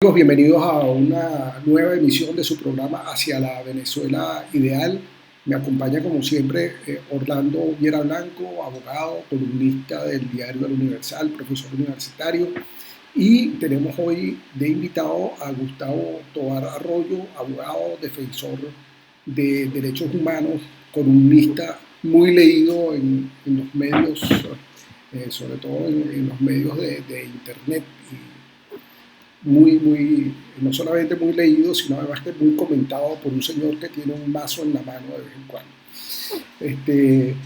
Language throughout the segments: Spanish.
Amigos, bienvenidos a una nueva emisión de su programa Hacia la Venezuela Ideal. Me acompaña como siempre Orlando Viera Blanco, abogado, columnista del diario El Universal, profesor universitario. Y tenemos hoy de invitado a Gustavo Tovar Arroyo, abogado, defensor de derechos humanos, columnista muy leído en los medios, sobre todo en los medios de internet. No solamente muy leído, sino además que muy comentado por un señor que tiene un mazo en la mano de vez en cuando. Este,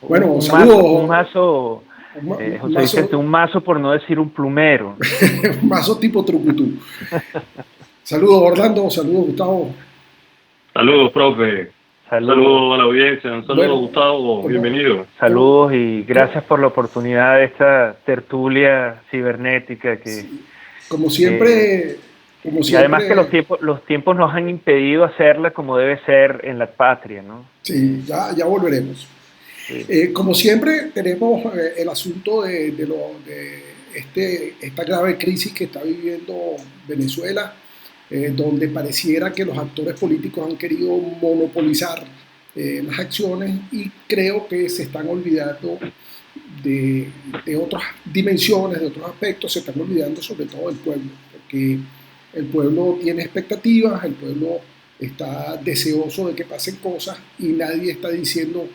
bueno, Un saludos, mazo, un José Vicente, mazo, un mazo por no decir un plumero. un mazo tipo trucutú. Saludos Orlando, saludos Gustavo. Saludos, profe. Saludos, Saludos a la audiencia. Un saludo, Bueno, Gustavo. como, Bienvenido. como, saludos y como, gracias por la oportunidad de esta tertulia cibernética como que- siempre, como y además que siempre, los tiempos nos han impedido hacerla como debe ser en la patria, ¿no? sí, ya volveremos. Sí. Como siempre, tenemos el asunto esta grave crisis que está viviendo Venezuela, donde pareciera que los actores políticos han querido monopolizar las acciones y creo que se están olvidando de otras dimensiones, de otros aspectos, se están olvidando sobre todo del pueblo, porque el pueblo tiene expectativas, el pueblo está deseoso de que pasen cosas y nadie está diciendo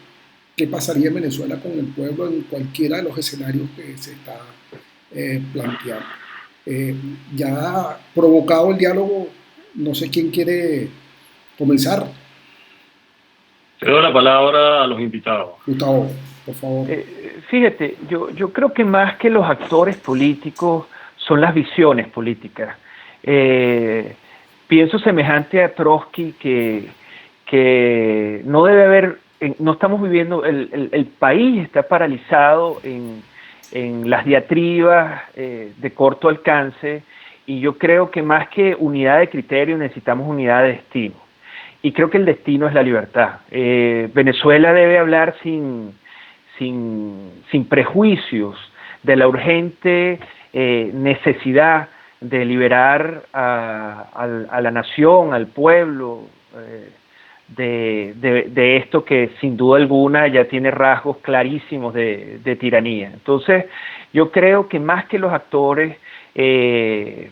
qué pasaría en Venezuela con el pueblo en cualquiera de los escenarios que se está planteando. Eh, ya provocado el diálogo, no sé quién quiere comenzar. Cedo la palabra a los invitados. Gustavo, por favor. Fíjate, yo creo que más que los actores políticos son las visiones políticas. Eh, Pienso semejante a Trotsky que no debe haber, no estamos viviendo, el país está paralizado en las diatribas de corto alcance y yo creo que más que unidad de criterio necesitamos unidad de destino. Y creo que el destino es la libertad. Venezuela debe hablar sin prejuicios de la urgente necesidad de liberar a la nación, al pueblo, de esto que sin duda alguna ya tiene rasgos clarísimos de tiranía. Entonces, yo creo que más que los actores,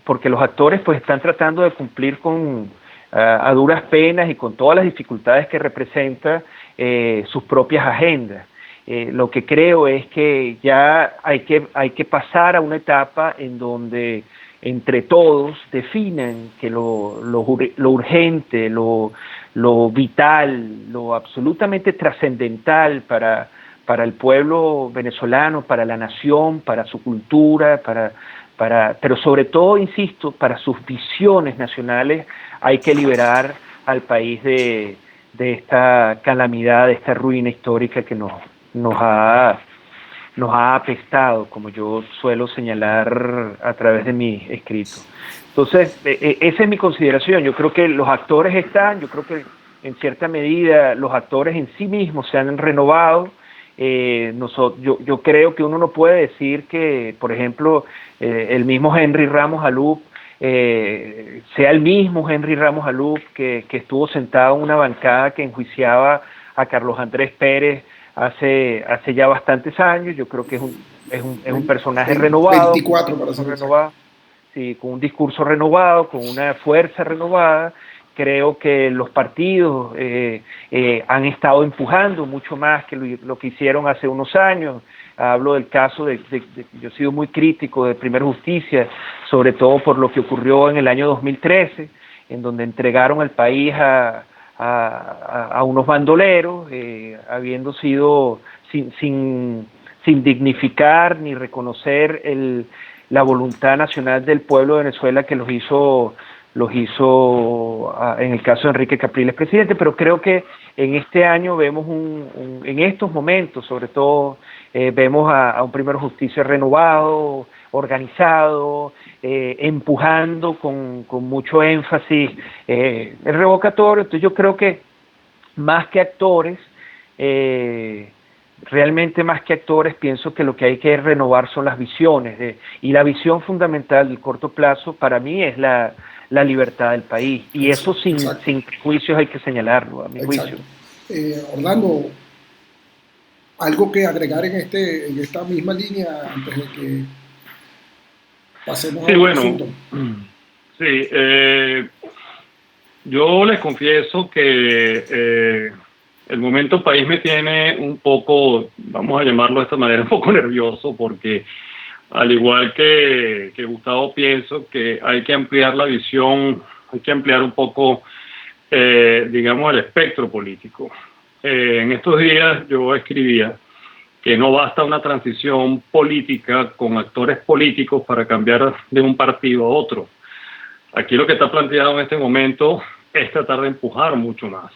porque los actores pues están tratando de cumplir con a duras penas y con todas las dificultades que representa sus propias agendas. Lo que creo es que ya hay que pasar a una etapa en donde entre todos definan que lo urgente, lo vital, lo absolutamente trascendental para el pueblo venezolano, para la nación, para su cultura, pero sobre todo, insisto, para sus visiones nacionales, hay que liberar al país de esta calamidad, de esta ruina histórica que nos ha nos ha apestado, como yo suelo señalar a través de mi escrito. Entonces, esa es mi consideración. Yo creo que los actores están, yo creo que en cierta medida los actores en sí mismos se han renovado. Yo creo que uno no puede decir que, por ejemplo, el mismo Henry Ramos Alup sea el mismo Henry Ramos Alup que estuvo sentado en una bancada que enjuiciaba a Carlos Andrés Pérez hace ya bastantes años. Yo creo que es un personaje renovado, con un 24 para discurso ser exacto. renovado, sí, con un discurso renovado, con una fuerza renovada. Creo que los partidos han estado empujando mucho más que lo que hicieron hace unos años. Hablo del caso yo he sido muy crítico de Primer Justicia, sobre todo por lo que ocurrió en el año 2013, en donde entregaron el país a unos bandoleros, habiendo sido sin dignificar ni reconocer la voluntad nacional del pueblo de Venezuela que los hizo en el caso de Enrique Capriles presidente. Pero creo que en este año vemos en estos momentos, sobre todo, vemos a un Primer Justicia renovado, organizado, empujando con mucho énfasis el revocatorio. Entonces yo creo que más que actores, realmente más que actores pienso que lo que hay que renovar son las visiones, y la visión fundamental del corto plazo para mí es la libertad del país, y eso sin juicios hay que señalarlo, a mi juicio. Orlando, algo que agregar en esta misma línea antes de que pasemos a otro asunto. Sí, yo les confieso que el momento país me tiene un poco, vamos a llamarlo de esta manera, un poco nervioso, porque al igual que Gustavo, pienso que hay que ampliar la visión, hay que ampliar un poco, digamos, el espectro político. En estos días yo escribía que no basta una transición política con actores políticos para cambiar de un partido a otro. Aquí lo que está planteado en este momento es tratar de empujar mucho más.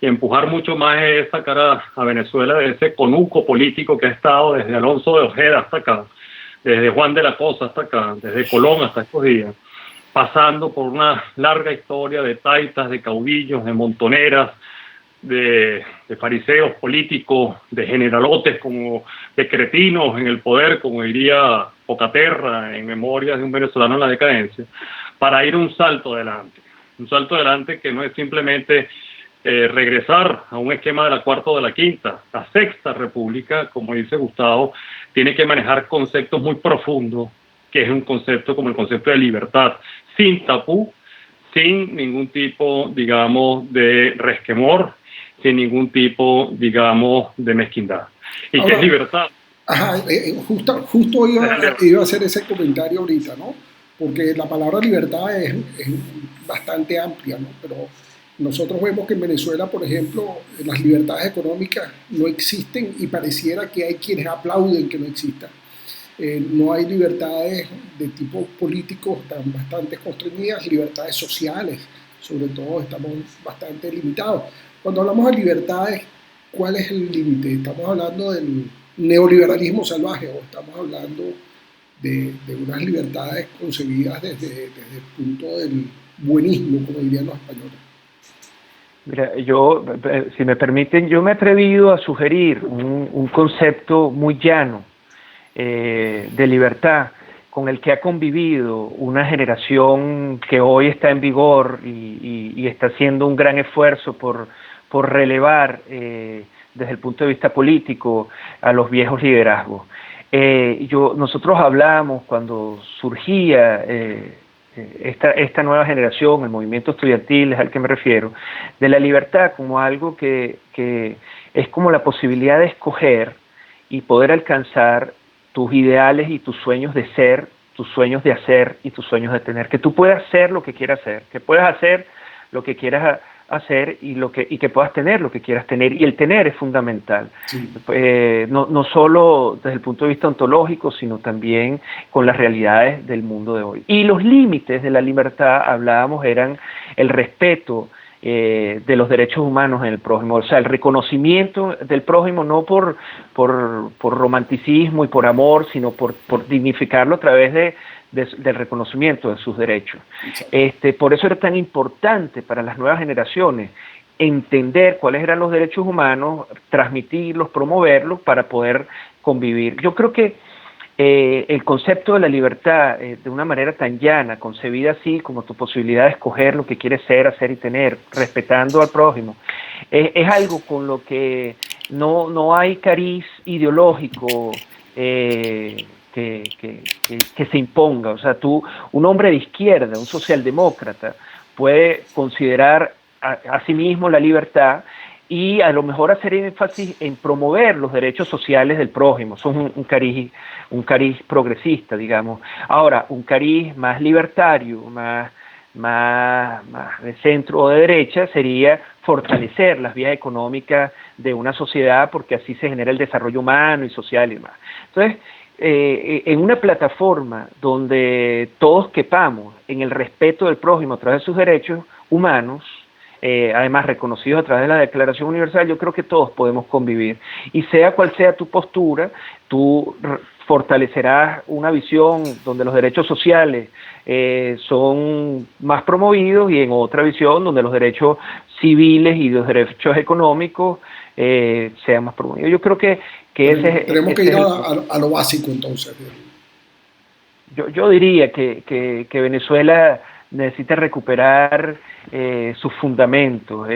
Y empujar mucho más es sacar a Venezuela de ese conuco político que ha estado desde Alonso de Ojeda hasta acá, desde Juan de la Cosa hasta acá, desde Colón hasta estos días, pasando por una larga historia de taitas, de caudillos, de montoneras, de fariseos políticos, de generalotes, como de cretinos en el poder, como diría Pocaterra en Memorias de un venezolano en la decadencia, para ir un salto adelante que no es simplemente regresar a un esquema de la cuarta o de la quinta. La sexta república, como dice Gustavo, tiene que manejar conceptos muy profundos, que es un concepto como el concepto de libertad, sin tapú, sin ningún tipo, digamos, de resquemor, sin ningún tipo, digamos, de mezquindad. ¿Y qué es libertad? Justo iba a hacer ese comentario ahorita, ¿no? Porque la palabra libertad es bastante amplia, ¿no? Pero nosotros vemos que en Venezuela, por ejemplo, las libertades económicas no existen y pareciera que hay quienes aplauden que no existan. No hay libertades de tipo político, están bastante constreñidas, libertades sociales, sobre todo, estamos bastante limitados. Cuando hablamos de libertades, ¿cuál es el límite? ¿Estamos hablando del neoliberalismo salvaje o estamos hablando de unas libertades concebidas desde el punto del buenismo, como dirían los españoles? Mira, yo, si me permiten, yo me he atrevido a sugerir un concepto muy llano de libertad con el que ha convivido una generación que hoy está en vigor y está haciendo un gran esfuerzo por relevar desde el punto de vista político a los viejos liderazgos. Nosotros hablamos cuando surgía esta nueva generación, el movimiento estudiantil es al que me refiero, de la libertad como algo que es como la posibilidad de escoger y poder alcanzar tus ideales y tus sueños de ser, tus sueños de hacer y tus sueños de tener, que tú puedas ser lo que quieras ser, que puedas hacer lo que quieras hacer y que puedas tener lo que quieras tener, y el tener es fundamental, sí. No solo desde el punto de vista ontológico, sino también con las realidades del mundo de hoy. Y los límites de la libertad, hablábamos, eran el respeto de los derechos humanos en el prójimo, o sea, el reconocimiento del prójimo no por romanticismo y por amor, sino por dignificarlo a través del reconocimiento de sus derechos. Por eso era tan importante para las nuevas generaciones entender cuáles eran los derechos humanos, transmitirlos, promoverlos para poder convivir. Yo creo que el concepto de la libertad de una manera tan llana, concebida así como tu posibilidad de escoger lo que quieres ser, hacer y tener, respetando al prójimo, es algo con lo que no hay cariz ideológico que se imponga. O sea, un hombre de izquierda, un socialdemócrata, puede considerar a sí mismo la libertad y a lo mejor hacer énfasis en promover los derechos sociales del prójimo. Son un cariz progresista, digamos. Ahora, un cariz más libertario, más de centro o de derecha, sería fortalecer las vías económicas de una sociedad, porque así se genera el desarrollo humano y social y demás. Entonces, en una plataforma donde todos quepamos en el respeto del prójimo a través de sus derechos humanos, además reconocidos a través de la Declaración Universal, yo creo que todos podemos convivir. Y sea cual sea tu postura, tú fortalecerás una visión donde los derechos sociales son más promovidos, y en otra visión donde los derechos civiles y los derechos económicos sean más promovidos. Yo creo que tenemos que ir a lo básico entonces. Yo diría que Venezuela necesita recuperar sus fundamentos,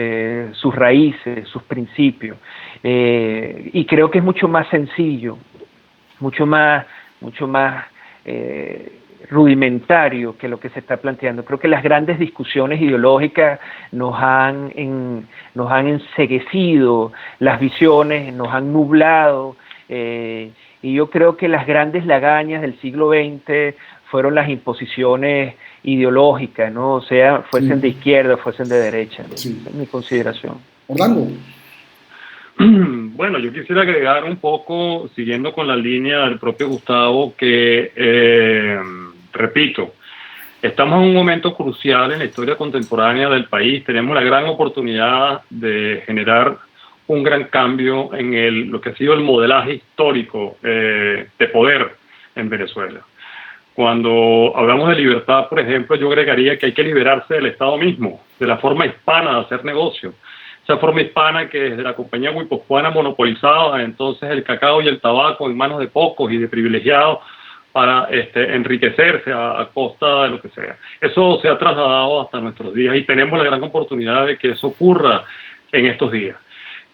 sus raíces, sus principios, y creo que es mucho más sencillo, mucho más rudimentario que lo que se está planteando. Creo que las grandes discusiones ideológicas nos han enceguecido, las visiones nos han nublado, y yo creo que las grandes lagañas del siglo XX fueron las imposiciones ideológicas, ¿no? O sea, fuesen de izquierda, fuesen de derecha, ¿no? Sí. Esa es mi consideración. Orlando. Bueno, yo quisiera agregar un poco, siguiendo con la línea del propio Gustavo, que, repito, estamos en un momento crucial en la historia contemporánea del país. Tenemos la gran oportunidad de generar un gran cambio en lo que ha sido el modelaje histórico de poder en Venezuela. Cuando hablamos de libertad, por ejemplo, yo agregaría que hay que liberarse del Estado mismo, de la forma hispana de hacer negocio. Esa forma hispana que desde la compañía guipuzcoana monopolizaba entonces el cacao y el tabaco en manos de pocos y de privilegiados para enriquecerse a costa de lo que sea. Eso se ha trasladado hasta nuestros días y tenemos la gran oportunidad de que eso ocurra en estos días.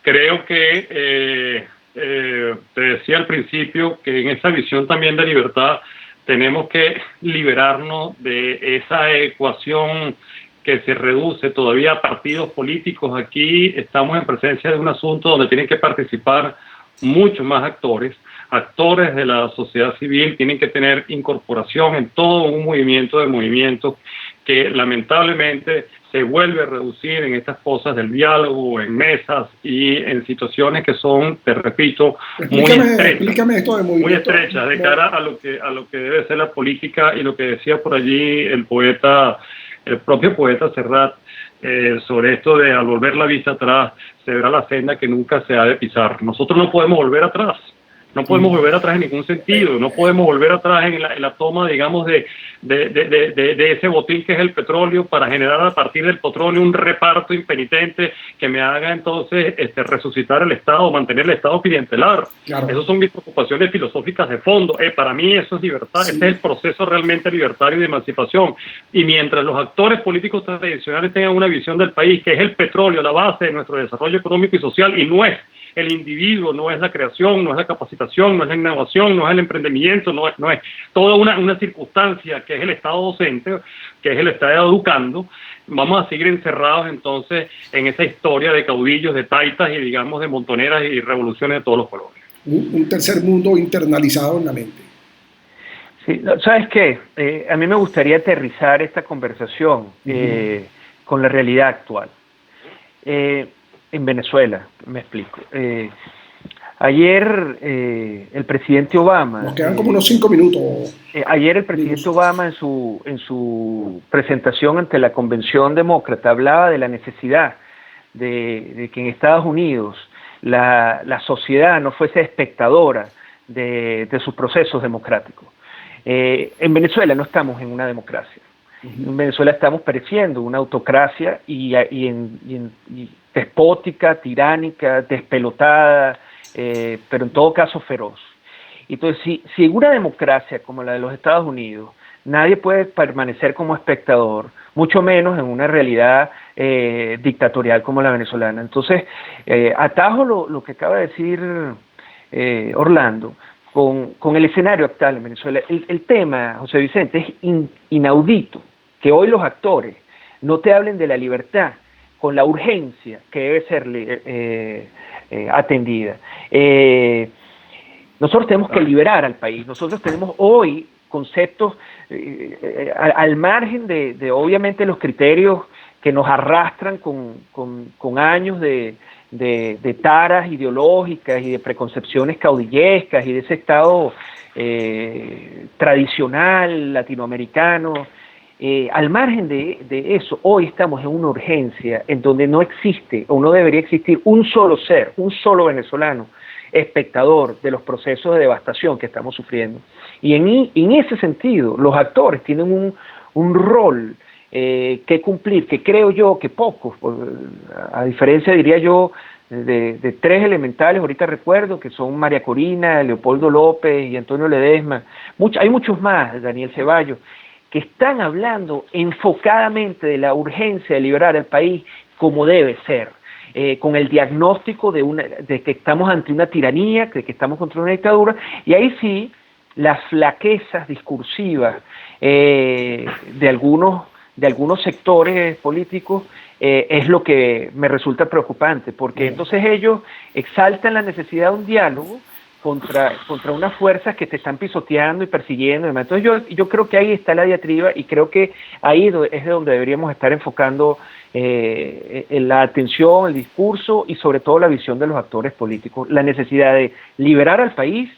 Creo que, te decía al principio, que en esa visión también de libertad tenemos que liberarnos de esa ecuación que se reduce todavía a partidos políticos. Aquí estamos en presencia de un asunto donde tienen que participar muchos más actores de la sociedad civil, tienen que tener incorporación en todo un movimiento de movimientos que lamentablemente se vuelve a reducir en estas cosas del diálogo, en mesas y en situaciones que son, te repito, explícame esto de movimiento. Muy estrechas de cara a lo que debe ser la política y lo que decía por allí el propio poeta Serrat, sobre esto de al volver la vista atrás se verá la senda que nunca se ha de pisar. Nosotros no podemos volver atrás. No podemos volver atrás en ningún sentido, no podemos volver atrás en la toma, digamos, de ese botín que es el petróleo para generar a partir del petróleo un reparto impenitente que me haga entonces resucitar el Estado, mantener el Estado clientelar. Claro. Esas son mis preocupaciones filosóficas de fondo. Para mí eso es libertad, sí. Este es el proceso realmente libertario de emancipación. Y mientras los actores políticos tradicionales tengan una visión del país que es el petróleo, la base de nuestro desarrollo económico y social, y no es el individuo, no es la creación, no es la capacitación, no es la innovación, no es el emprendimiento, no es toda una circunstancia que es el Estado docente, que es el Estado educando, vamos a seguir encerrados entonces en esa historia de caudillos, de taitas y digamos de montoneras y revoluciones de todos los colores. Un tercer mundo internalizado en la mente. Sí, ¿sabes qué? A mí me gustaría aterrizar esta conversación con la realidad actual. En Venezuela, me explico. Ayer el presidente Obama... Nos quedan como unos 5 minutos. Ayer el presidente Obama en su presentación ante la Convención Demócrata hablaba de la necesidad de que en Estados Unidos la sociedad no fuese espectadora de sus procesos democráticos. En Venezuela no estamos en una democracia. En Venezuela estamos pereciendo una autocracia y despótica, tiránica, despelotada, pero en todo caso feroz. Entonces, si en una democracia como la de los Estados Unidos nadie puede permanecer como espectador, mucho menos en una realidad dictatorial como la venezolana. Entonces, atajo lo que acaba de decir Orlando con el escenario actual en Venezuela. El tema, José Vicente, es inaudito que hoy los actores no te hablen de la libertad con la urgencia que debe ser atendida. Nosotros tenemos que liberar al país. Nosotros tenemos hoy conceptos al margen de obviamente los criterios que nos arrastran con años de taras ideológicas y de preconcepciones caudillescas y de ese Estado tradicional latinoamericano. Al margen de eso, hoy estamos en una urgencia en donde no existe o no debería existir un solo ser, un solo venezolano espectador de los procesos de devastación que estamos sufriendo. Y en ese sentido, los actores tienen un rol que cumplir, que creo yo que pocos, a diferencia, diría yo, de tres elementales, ahorita recuerdo, que son María Corina, Leopoldo López y Antonio Ledesma. Hay muchos más, Daniel Ceballos, que están hablando enfocadamente de la urgencia de liberar el país como debe ser, con el diagnóstico de que estamos ante una tiranía, de que estamos contra una dictadura, y ahí sí, las flaquezas discursivas de algunos sectores políticos es lo que me resulta preocupante, porque entonces ellos exaltan la necesidad de un diálogo contra unas fuerzas que te están pisoteando y persiguiendo y demás. Entonces yo creo que ahí está la diatriba, y creo que ahí es de donde deberíamos estar enfocando en la atención, el discurso y sobre todo la visión de los actores políticos, la necesidad de liberar al país,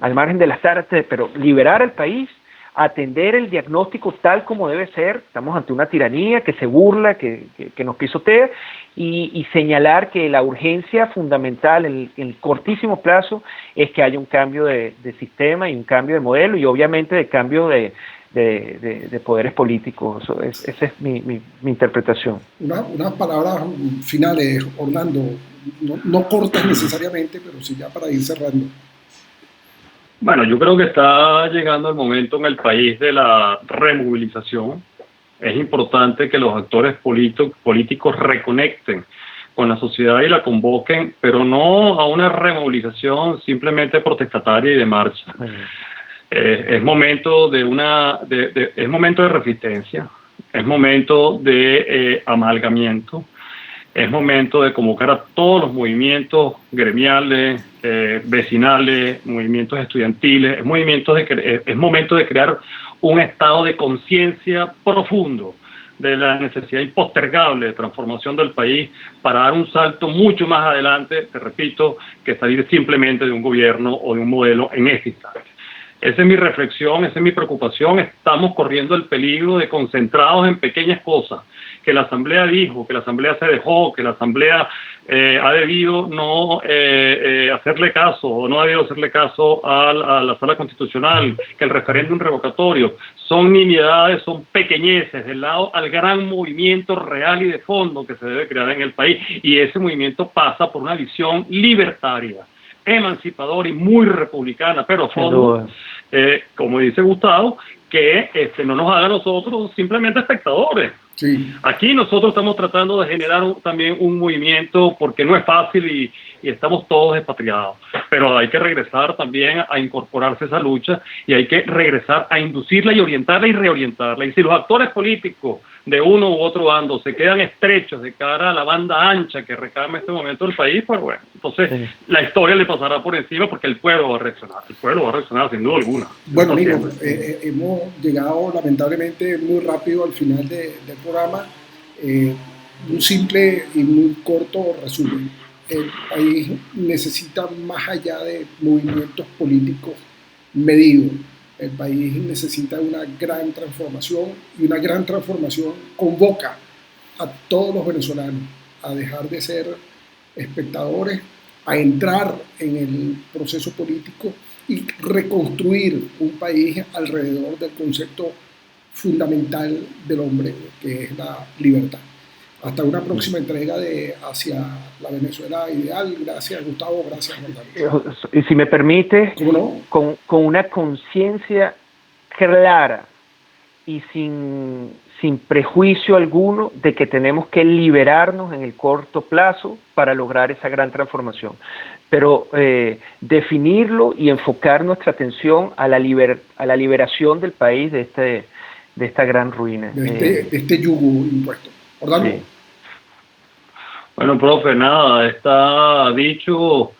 al margen de las artes, pero liberar al país, atender el diagnóstico tal como debe ser. Estamos ante una tiranía que se burla, que nos pisotea, y señalar que la urgencia fundamental en el cortísimo plazo es que haya un cambio de sistema y un cambio de modelo, y obviamente de cambio de poderes políticos. Esa es mi interpretación. Unas palabras finales, Orlando, no cortas necesariamente, pero sí ya para ir cerrando. Bueno, yo creo que está llegando el momento en el país de la removilización. Es importante que los actores políticos reconecten con la sociedad y la convoquen, pero no a una removilización simplemente protestataria y de marcha. Es momento es momento de resistencia, es momento de amalgamiento, es momento de convocar a todos los movimientos gremiales, vecinales, movimientos estudiantiles, es momento de crear un estado de conciencia profundo de la necesidad impostergable de transformación del país para dar un salto mucho más adelante, te repito, que salir simplemente de un gobierno o de un modelo en este instante. Esa es mi reflexión, esa es mi preocupación. Estamos corriendo el peligro de concentrados en pequeñas cosas, que la Asamblea dijo, que la Asamblea se dejó, que la Asamblea ha debido no hacerle caso, o no ha debido hacerle caso a la Sala Constitucional, que el referéndum revocatorio. Son nimiedades, son pequeñeces del lado al gran movimiento real y de fondo que se debe crear en el país, y ese movimiento pasa por una visión libertaria, emancipadora y muy republicana, pero a fondo, como dice Gustavo, que no nos haga a nosotros simplemente espectadores. Sí. Aquí nosotros estamos tratando de generar también un movimiento, porque no es fácil y estamos todos expatriados, pero hay que regresar también a incorporarse a esa lucha, y hay que regresar a inducirla y orientarla y reorientarla. Y si los actores políticos de uno u otro bando se quedan estrechos de cara a la banda ancha que reclama en este momento el país, pues bueno, entonces la historia le pasará por encima, porque el pueblo va a reaccionar sin duda alguna. Bueno, amigos, hemos llegado lamentablemente muy rápido al final del programa. Un simple y muy corto resumen. El país necesita más allá de movimientos políticos medidos. El país necesita una gran transformación, y una gran transformación convoca a todos los venezolanos a dejar de ser espectadores, a entrar en el proceso político y reconstruir un país alrededor del concepto fundamental del hombre, que es la libertad. Hasta una próxima entrega de Hacia la Venezuela Ideal. Gracias, Gustavo. Gracias, Orlando. Y si me permite, ¿cómo no? Con una conciencia clara y sin prejuicio alguno de que tenemos que liberarnos en el corto plazo para lograr esa gran transformación. Pero definirlo y enfocar nuestra atención a la liberación del país de esta gran ruina. De este yugo impuesto. Orlando. Sí. Bueno, profe, nada, está dicho,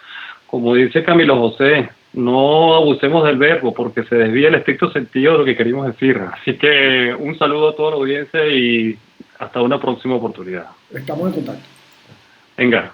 como dice Camilo José, no abusemos del verbo porque se desvía el estricto sentido de lo que queríamos decir. Así que un saludo a toda la audiencia y hasta una próxima oportunidad. Estamos en contacto. Venga.